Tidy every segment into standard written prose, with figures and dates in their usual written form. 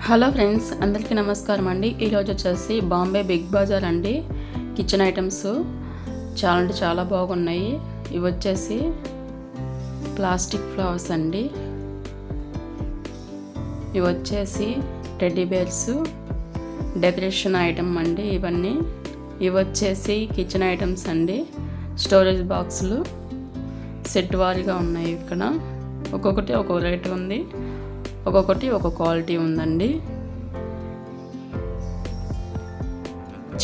Hello friends, అందరికీ నమస్కారం అండి. ఈరోజు వచ్చేసి బాంబే బిగ్ బజార్ అండి. కిచెన్ ఐటమ్స్ చాలా అంటే చాలా బాగున్నాయి. ఇవి వచ్చేసి ప్లాస్టిక్ ఫ్లవర్స్ అండి. ఇవి వచ్చేసి టెడ్డీ బేర్స్ డెకరేషన్ ఐటమ్ అండి. ఇవి వచ్చేసి కిచెన్ ఐటమ్స్ అండి. స్టోరేజ్ బాక్సులు సెట్ వారీగా ఉన్నాయి. ఇక్కడ ఒక్కొక్కటి ఒక్కొక్క రేట్ ఉంది, ఒక్కొక్కటి ఒక క్వాలిటీ ఉందండి.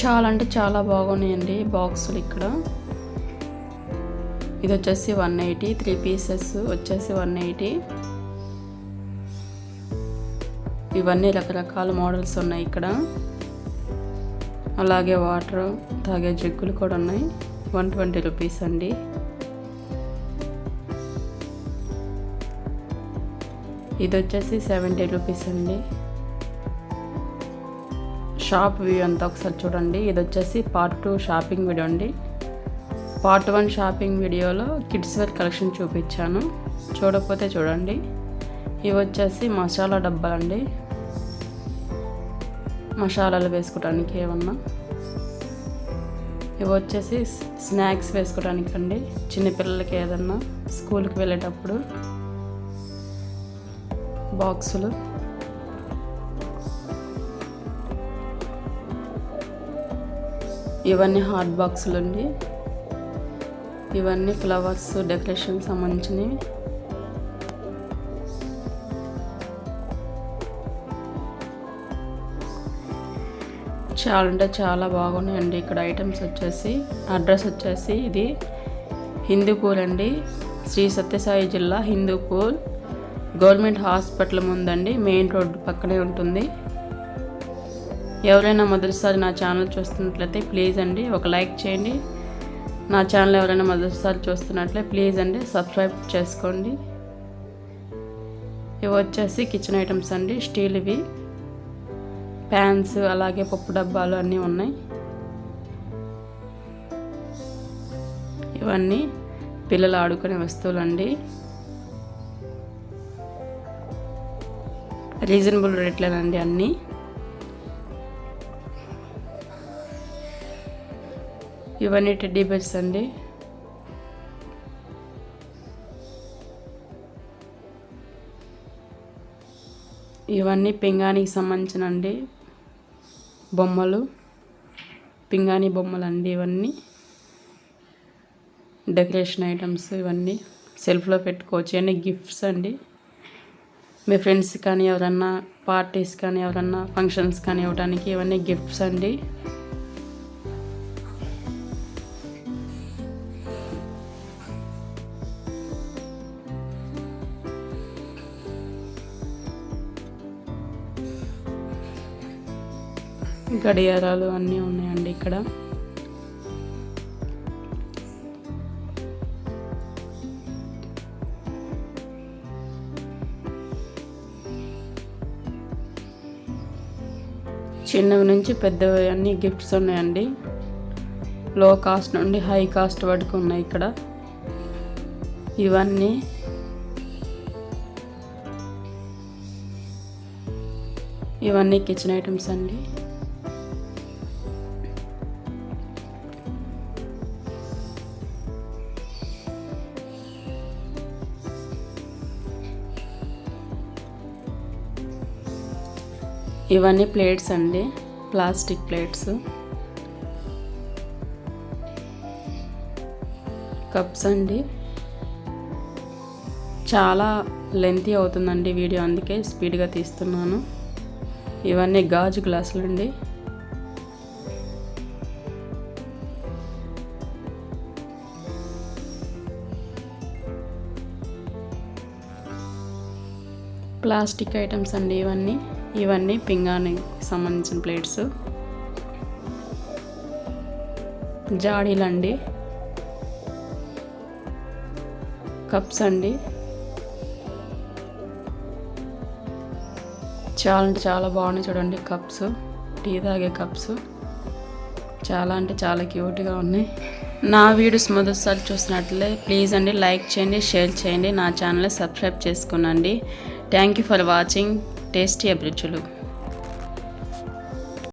చాలా అంటే చాలా బాగున్నాయండి బాక్సులు. ఇక్కడ ఇది వచ్చేసి 180, 3 పీసెస్ వచ్చేసి 180. ఇవన్నీ రకరకాల మోడల్స్ ఉన్నాయి ఇక్కడ. అలాగే వాటర్ తాగే జగ్గులు కూడా ఉన్నాయి. 120 రూపీస్ అండి. ఇది వచ్చేసి 70 రూపీస్ అండి. షాప్ వ్యూ అంతా ఒకసారి చూడండి. ఇది వచ్చేసి పార్ట్ 2 షాపింగ్ వీడియో అండి. పార్ట్ 1 షాపింగ్ వీడియోలో కిడ్స్ వేర్ కలెక్షన్ చూపించాను, చూడకపోతే చూడండి. ఇవి వచ్చేసి మసాలా డబ్బాలండి, మసాలాలు వేసుకోవడానికి ఏమన్నా. ఇవి వచ్చేసి స్నాక్స్ వేసుకోవడానికి అండి, చిన్నపిల్లలకి ఏదన్నా స్కూల్కి వెళ్ళేటప్పుడు బాక్సులు. ఇవన్నీ హాట్ బాక్సులు అండి. ఇవన్నీ ఫ్లవర్స్ డెకరేషన్ సంబంధించినవి. చాలా అంటే చాలా బాగున్నాయండి ఇక్కడ ఐటమ్స్ వచ్చేసి. అడ్రస్ వచ్చేసి ఇది హిందూపూర్ అండి, శ్రీ సత్యసాయి జిల్లా హిందూపూర్. గవర్నమెంట్ హాస్పిటల్ ముందండి, మెయిన్ రోడ్డు పక్కనే ఉంటుంది. ఎవరైనా మొదటిసారి నా ఛానల్ చూస్తున్నట్లయితే ప్లీజ్ అండి ఒక లైక్ చేయండి. నా ఛానల్ ఎవరైనా మొదటిసారి చూస్తున్నట్లయితే ప్లీజ్ అండి సబ్స్క్రైబ్ చేసుకోండి. ఇవి వచ్చేసి కిచెన్ ఐటమ్స్ అండి. స్టీల్వి ప్యాన్స్, అలాగే పప్పు డబ్బాలు అన్నీ ఉన్నాయి. ఇవన్నీ పిల్లలు ఆడుకునే వస్తువులు అండి. రీజనబుల్ రేట్లేనండి అన్నీ. ఇవన్నీ టెడ్డీ బేర్స్ అండి. ఇవన్నీ పింగాణికి సంబంధించినండి బొమ్మలు, పింగాణి బొమ్మలు అండి. ఇవన్నీ డెకరేషన్ ఐటమ్స్. ఇవన్నీ సెల్ఫ్లో పెట్టుకోవచ్చు. ఇవన్నీ గిఫ్ట్స్ అండి. మీ ఫ్రెండ్స్ కానీ ఎవరన్నా పార్టీస్ కానీ ఎవరన్నా ఫంక్షన్స్ కానీ ఇవ్వడానికి ఇవన్నీ గిఫ్ట్స్ అండి. గడియారాలు అన్నీ ఉన్నాయండి ఇక్కడ. చిన్నవి నుంచి పెద్దవి అన్ని గిఫ్ట్స్ ఉన్నాయండి. లో కాస్ట్ నుండి హై కాస్ట్ వరకు ఉన్నాయి ఇక్కడ. ఇవన్నీ కిచెన్ ఐటమ్స్ అండి. ఇవన్నీ ప్లేట్స్ అండి, ప్లాస్టిక్ ప్లేట్స్. కప్స్ అండి. చాలా లెంతీ అవుతుందండి వీడియో, అందుకే స్పీడ్గా తీస్తున్నాను. ఇవన్నీ గాజు గ్లాసులు అండి. ప్లాస్టిక్ ఐటమ్స్ అండి ఇవన్నీ పింగాణికి సంబంధించిన ప్లేట్స్. జాడీలండి, కప్స్ అండి. చాలా అంటే చాలా బాగున్నాయి చూడండి కప్స్, టీ తాగే కప్స్. చాలా అంటే చాలా క్యూట్గా ఉన్నాయి. నా వీడియోస్ మొదటిసారి చూసినట్లే ప్లీజ్ అండి లైక్ చేయండి, షేర్ చేయండి, నా ఛానల్ సబ్స్క్రైబ్ చేసుకోనండి. Thank you for watching tasty అభిరుచులు.